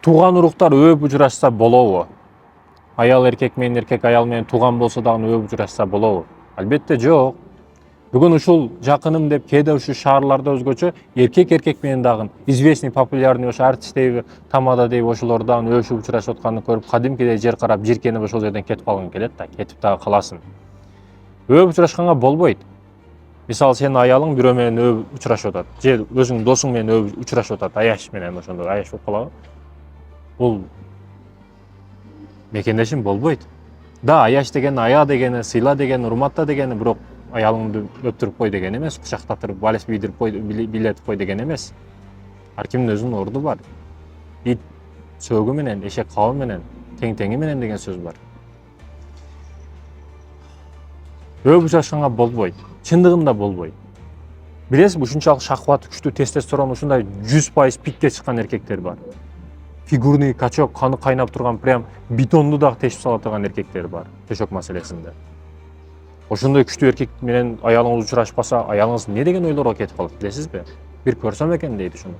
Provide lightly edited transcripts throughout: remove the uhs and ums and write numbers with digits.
Тууган уруктар өөп учурашса болобу? Аял эркек менен эркек аял менен тууган болсо дагы өөп учурашса болобу? Албетте жок. Бүгүн ушул жакыным деп кээде ушул шаарларда өзгөчө эркек эркек менен дагы известный популярный ошо артисттеги тамада дейби ошолор дагы өөшүп учурашып атканын көрүп кадимкидей жер карап жиркенип ошол жерден кетип калгың келет да, кетип дагы каласың. Өөп учурашканга болбойт. Мисалы сенин аялың бирөө менен өөп учурашып атат, же өзүңдүн досуң менен өөп учурашып атат, аяш менен ошондо аяш болуп калабы? Бул мекендешим болбойт. Да, аяш деген, ая дегени, сыйла дегени, урматта дегени, бирок аялыңды өптүрүп кой деген эмес, кучактатып, вальс бидирип кой, бийлетип кой деген эмес. Ар кимдин өзүнүн орду бар. Ит сөөгү менен, эшек кабы менен, тең-теңи менен деген сөз бар. Өөп учурашканга болбойт. Чындыгында болбойт. Билесизби, ушунчалык шахваты күчтүү тестостерон ушундай 100% пикке чыккан эркектер бар. Фигурный качок, каны кайнап турган, прям бетонду дагы тешип сала турган эркектер бар төшөк маселесинде. Ошондой күчтүү эркек менен аялыңыз учурашпаса, аялыңыз не деген ойлорго кетип калат, билесизби? Бир көрсөм экен дейт ушуну.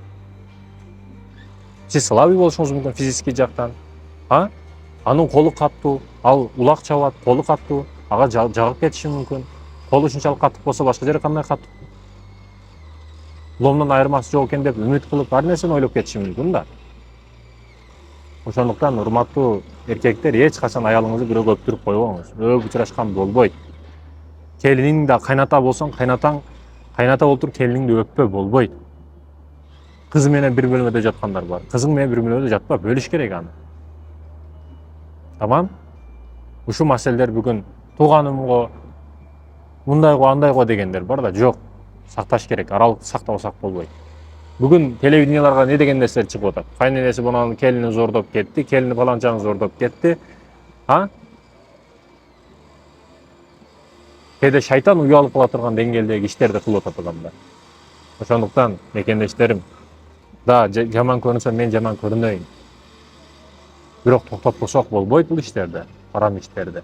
Сиз слабый болушуңуз мүмкүн физический жактан. Анын колу каттуу, ал улак чабат, колу каттуу, ага жагып кетиши мүмкүн. Колу ушунчалык катык болсо башка жери кандай катык? Ломдон айырмасы жок экен деп үмүт кылып, ар нерсени ойлоп кетиши мүмкүн да. Ошондуктан урматтуу эркектер эч качан аялыңызды бирөөгө өптүрүп койбоңуз. Өөп учурашкан болбойт. Келиниң да кайната болсоң, кайната болуп туруп келиниңди өппө, болбойт. Кызы менен бир бөлмөдө жаткандар бар. Кызың менен бир бөлмөдө жатпа, бөлүш керек аны. Тамам? Ушул маселелер бүгүн тууганымго мындайго андайго дегендер бар да, жок. Сакташ керек, аралыкты сактабасак болбойт. Бүгүн телевиденияларга не деген нерселер чыгып атат? Кайненеси бунун келинин зордоп кетти, келини баланчаны зордоп кетти. Кээде шайтан уялып кала турган деңгээлдеги иштерди кылып атат адамдар. Ошондуктан мекендештерим, да, жаман көрүнсө мен жаман көрүнөйүн. Бирок токтотпосок болбойт бул иштерди, арам иштерди.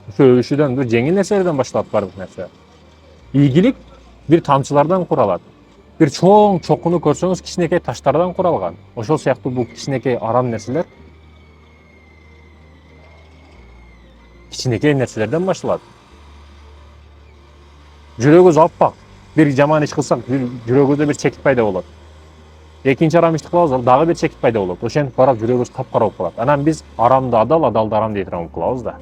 Ушу өбүшүүдөн бир жеңил нерселерден башталат бардык нерсе. Ийгилик бир тамчылардан куралат. Бир чоң чокуну көрсөңүз кичинекей таштардан куралган. Ошол сыяктуу бул кичинекей арам нерселер кичинекей нерселерден башталат. Жүрөгүбүз аппак. Бир жаман иш кылсак, жүрөгүбүздө бир чекит пайда болот. Экинчи арам ишти кылабыз, дагы бир чекит пайда болот. Ошентип барып жүрөгүбүз капкара болуп калат. Анан биз арамды адал, адалды арам дей турган кылабыз да.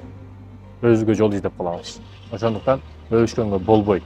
Өзүбүзгө жол издеп калабыз. Ошондуктан өбүшкөнгө болбойт.